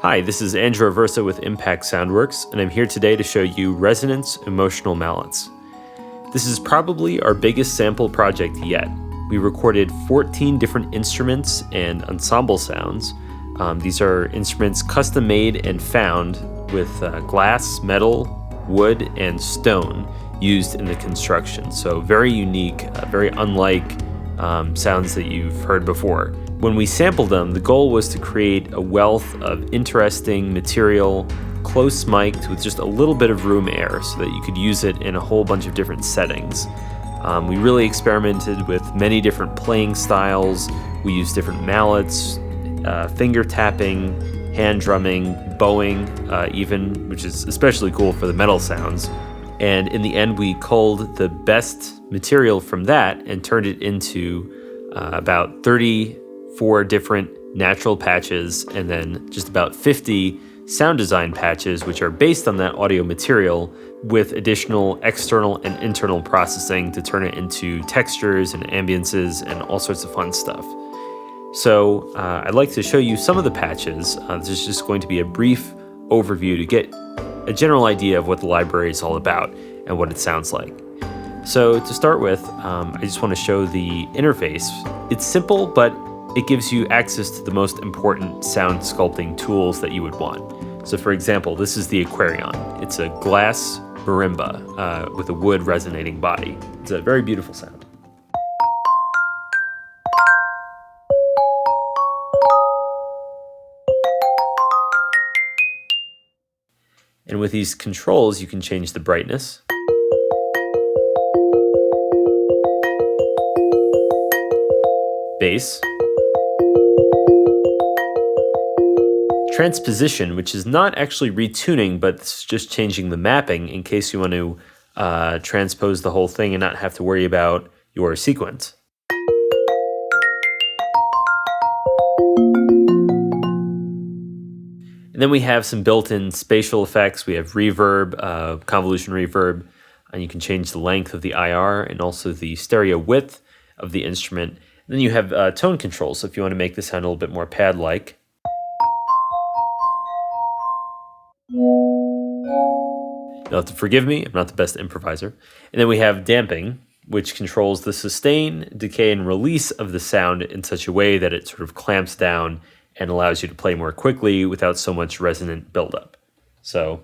Hi, this is Andrew Aversa with Impact Soundworks, and I'm here today to show you Resonance Emotional Mallets. This is probably our biggest sample project yet. We recorded 14 different instruments and ensemble sounds. These are instruments custom made and found with glass, metal, wood, and stone used in the construction. So very unique, very unlike sounds that you've heard before. When we sampled them, the goal was to create a wealth of interesting material, close mic'd with just a little bit of room air so that you could use it in a whole bunch of different settings. We really experimented with many different playing styles. We used different mallets, finger tapping, hand drumming, bowing even, which is especially cool for the metal sounds. And in the end, we culled the best material from that and turned it into about 34 different natural patches and then just about 50 sound design patches, which are based on that audio material with additional external and internal processing to turn it into textures and ambiances and all sorts of fun stuff. So I'd like to show you some of the patches. This is just going to be a brief overview to get a general idea of what the library is all about and what it sounds like. So to start with, I just want to show the interface. It's simple, but it gives you access to the most important sound sculpting tools that you would want. So for example, this is the Aquarian. It's a glass marimba with a wood resonating body. It's a very beautiful sound. And with these controls, you can change the brightness, bass, transposition, which is not actually retuning, but it's just changing the mapping in case you want to transpose the whole thing and not have to worry about your sequence. And then we have some built-in spatial effects. We have reverb, convolution reverb, and you can change the length of the IR and also the stereo width of the instrument. And then you have tone control, so if you want to make the sound a little bit more pad-like. You'll have to forgive me, I'm not the best improviser. And then we have damping, which controls the sustain, decay, and release of the sound in such a way that it sort of clamps down and allows you to play more quickly without so much resonant buildup. So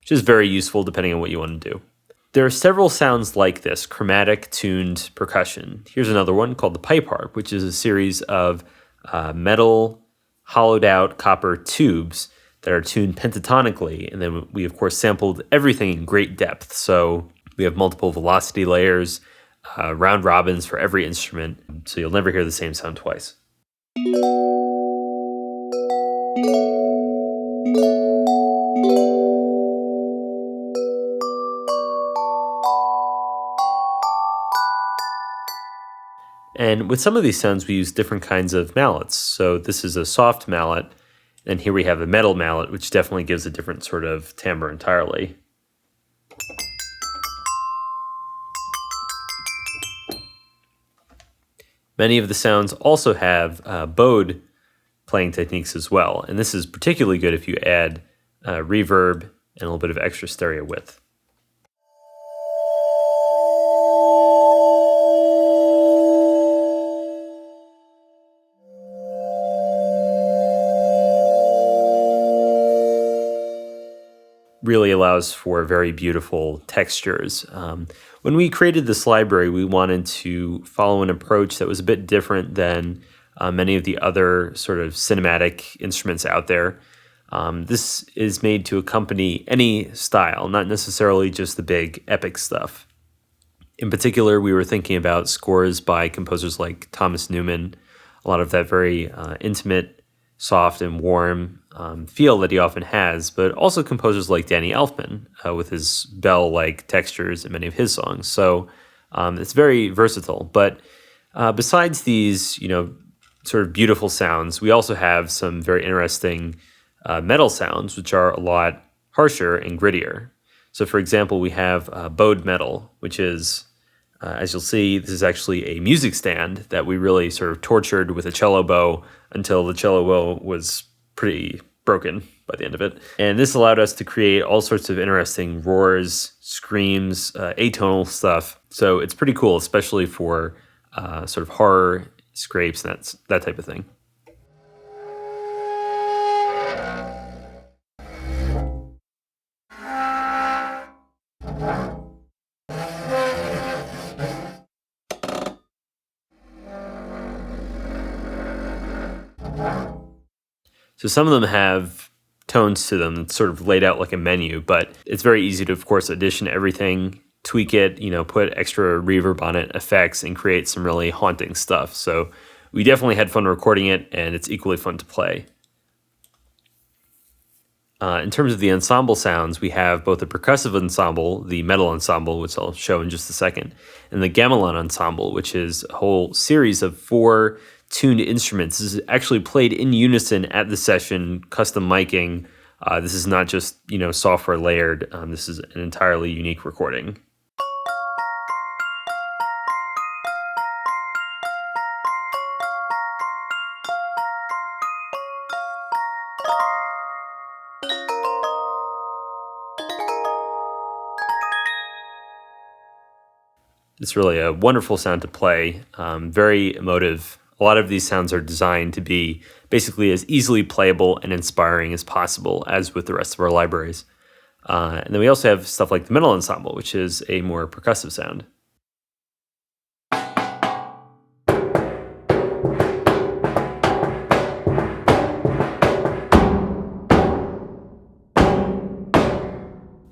which is very useful depending on what you want to do. There are several sounds like this, chromatic tuned percussion. Here's another one called the pipe harp, which is a series of metal hollowed out copper tubes that are tuned pentatonically. And then we, of course, sampled everything in great depth. So we have multiple velocity layers, round robins for every instrument. So you'll never hear the same sound twice. And with some of these sounds, we use different kinds of mallets. So this is a soft mallet, and here we have a metal mallet, which definitely gives a different sort of timbre entirely. Many of the sounds also have bowed playing techniques as well, and this is particularly good if you add reverb and a little bit of extra stereo width. Really allows for very beautiful textures. When we created this library, we wanted to follow an approach that was a bit different than many of the other sort of cinematic instruments out there. This is made to accompany any style, not necessarily just the big epic stuff. In particular, we were thinking about scores by composers like Thomas Newman, a lot of that very intimate, soft and warm feel that he often has, but also composers like Danny Elfman with his bell-like textures in many of his songs. So it's very versatile. But besides these, sort of beautiful sounds, we also have some very interesting metal sounds, which are a lot harsher and grittier. So for example, we have bowed metal, which is, as you'll see, this is actually a music stand that we really sort of tortured with a cello bow until the cello bow was pretty broken by the end of it. And this allowed us to create all sorts of interesting roars, screams, atonal stuff. So it's pretty cool, especially for sort of horror scrapes and that type of thing. So some of them have tones to them that's sort of laid out like a menu, but it's very easy to, of course, audition everything, tweak it, put extra reverb on it, effects, and create some really haunting stuff. So we definitely had fun recording it, and it's equally fun to play. In terms of the ensemble sounds, we have both the percussive ensemble, the metal ensemble, which I'll show in just a second, and the gamelan ensemble, which is a whole series of 4 tuned instruments. This is actually played in unison at the session, custom miking. This is not just, software layered. This is an entirely unique recording. It's really a wonderful sound to play, very emotive. A lot of these sounds are designed to be basically as easily playable and inspiring as possible, as with the rest of our libraries. And then we also have stuff like the metal ensemble, which is a more percussive sound.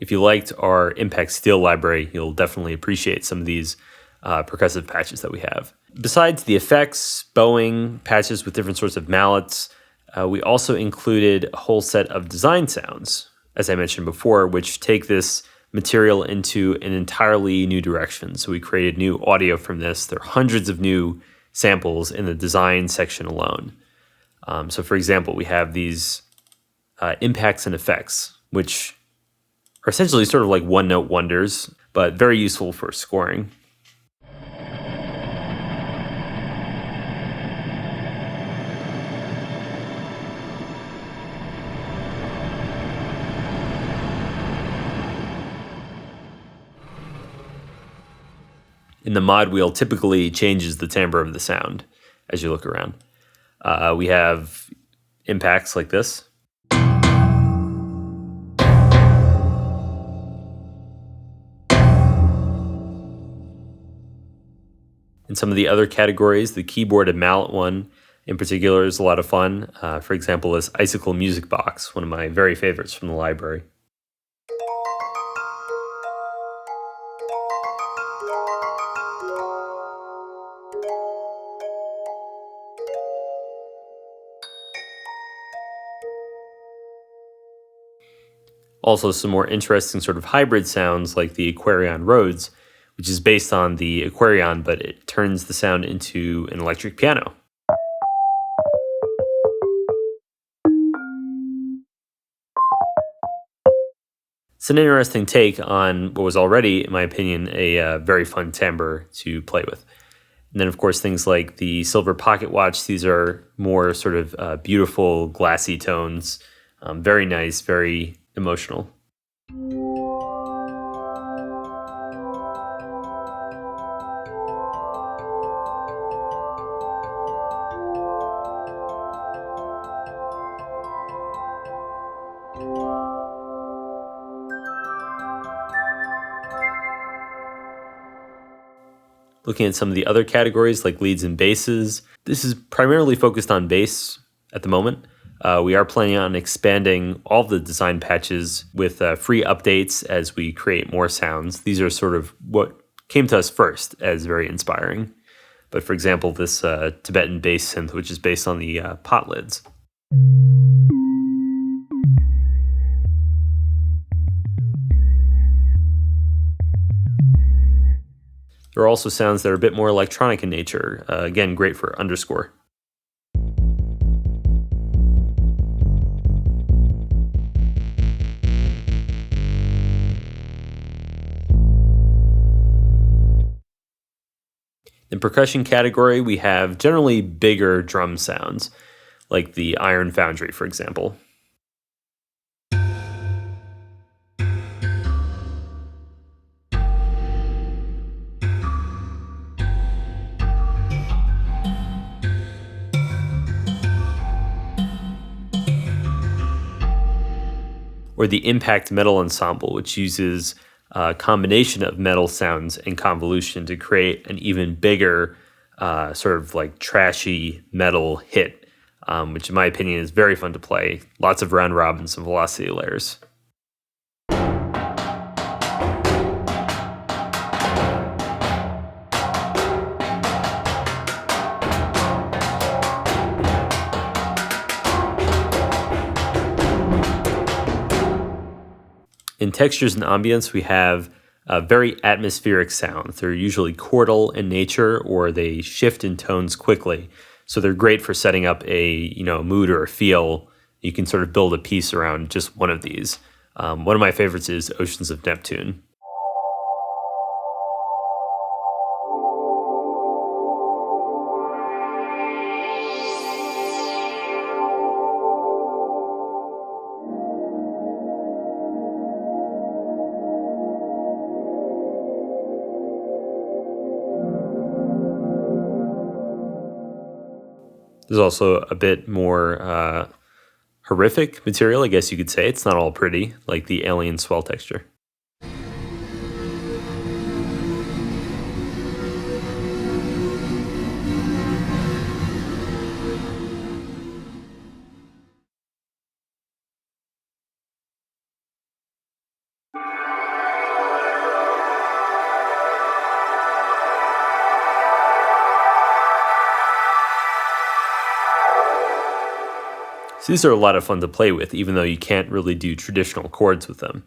If you liked our Impact Steel library, you'll definitely appreciate some of these percussive patches that we have. Besides the effects, bowing, patches with different sorts of mallets, we also included a whole set of design sounds, as I mentioned before, which take this material into an entirely new direction. So we created new audio from this. There are hundreds of new samples in the design section alone. So for example, we have these impacts and effects, which are essentially sort of like one-note wonders, but very useful for scoring. And the mod wheel typically changes the timbre of the sound as you look around. We have impacts like this. In some of the other categories, the keyboard and mallet one in particular is a lot of fun. For example, this Icicle Music Box, one of my very favorites from the library. Also some more interesting sort of hybrid sounds like the Aquarian Rhodes, which is based on the Aquarian, but it turns the sound into an electric piano. It's an interesting take on what was already, in my opinion, a very fun timbre to play with. And then, of course, things like the Silver Pocket Watch. These are more sort of beautiful, glassy tones. Very nice, very emotional. Looking at some of the other categories like leads and basses, this is primarily focused on bass at the moment. We are planning on expanding all the design patches with free updates as we create more sounds. These are sort of what came to us first as very inspiring. But for example, this Tibetan bass synth, which is based on the pot lids. There are also sounds that are a bit more electronic in nature. Again, great for underscore. In percussion category, we have generally bigger drum sounds, like the Iron Foundry, for example. Or the Impact Metal Ensemble, which uses a combination of metal sounds and convolution to create an even bigger sort of like trashy metal hit, which in my opinion is very fun to play. Lots of round robins and velocity layers. In textures and ambience, we have very atmospheric sounds. They're usually chordal in nature, or they shift in tones quickly. So they're great for setting up a mood or a feel. You can sort of build a piece around just one of these. One of my favorites is Oceans of Neptune. There's also a bit more horrific material, I guess you could say. It's not all pretty, like the Alien Swell texture. So these are a lot of fun to play with, even though you can't really do traditional chords with them.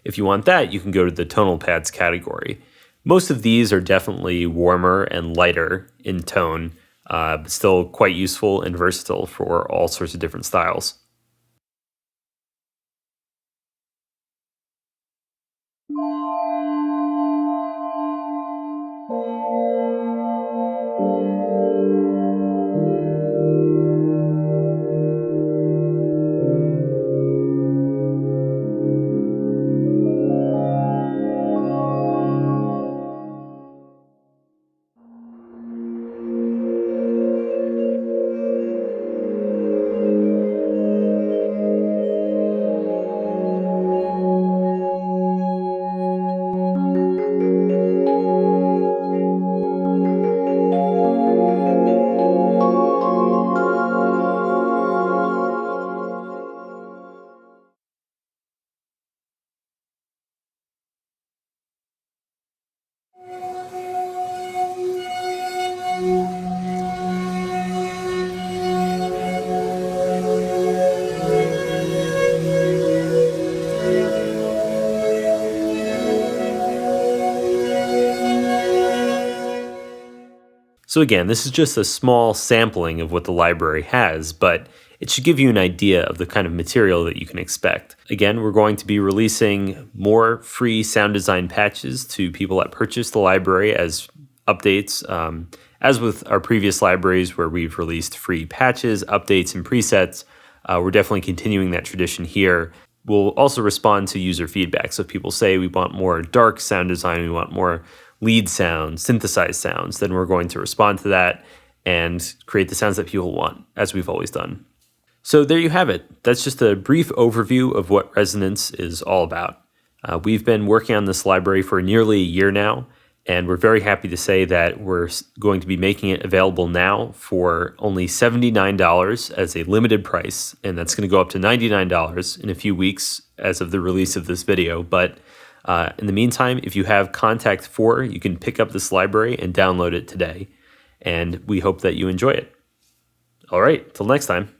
If you want that, you can go to the Tonal Pads category. Most of these are definitely warmer and lighter in tone, but still quite useful and versatile for all sorts of different styles. So again, this is just a small sampling of what the library has, but it should give you an idea of the kind of material that you can expect. Again, we're going to be releasing more free sound design patches to people that purchase the library as updates. As with our previous libraries where we've released free patches, updates, and presets, we're definitely continuing that tradition here. We'll also respond to user feedback. So if people say we want more dark sound design, we want more lead sounds, synthesized sounds, then we're going to respond to that and create the sounds that people want, as we've always done. So there you have it. That's just a brief overview of what Resonance is all about. We've been working on this library for nearly a year now, and we're very happy to say that we're going to be making it available now for only $79 as a limited price, and that's going to go up to $99 in a few weeks as of the release of this video. But in the meantime, if you have Kontakt 4, you can pick up this library and download it today, and we hope that you enjoy it. All right, till next time.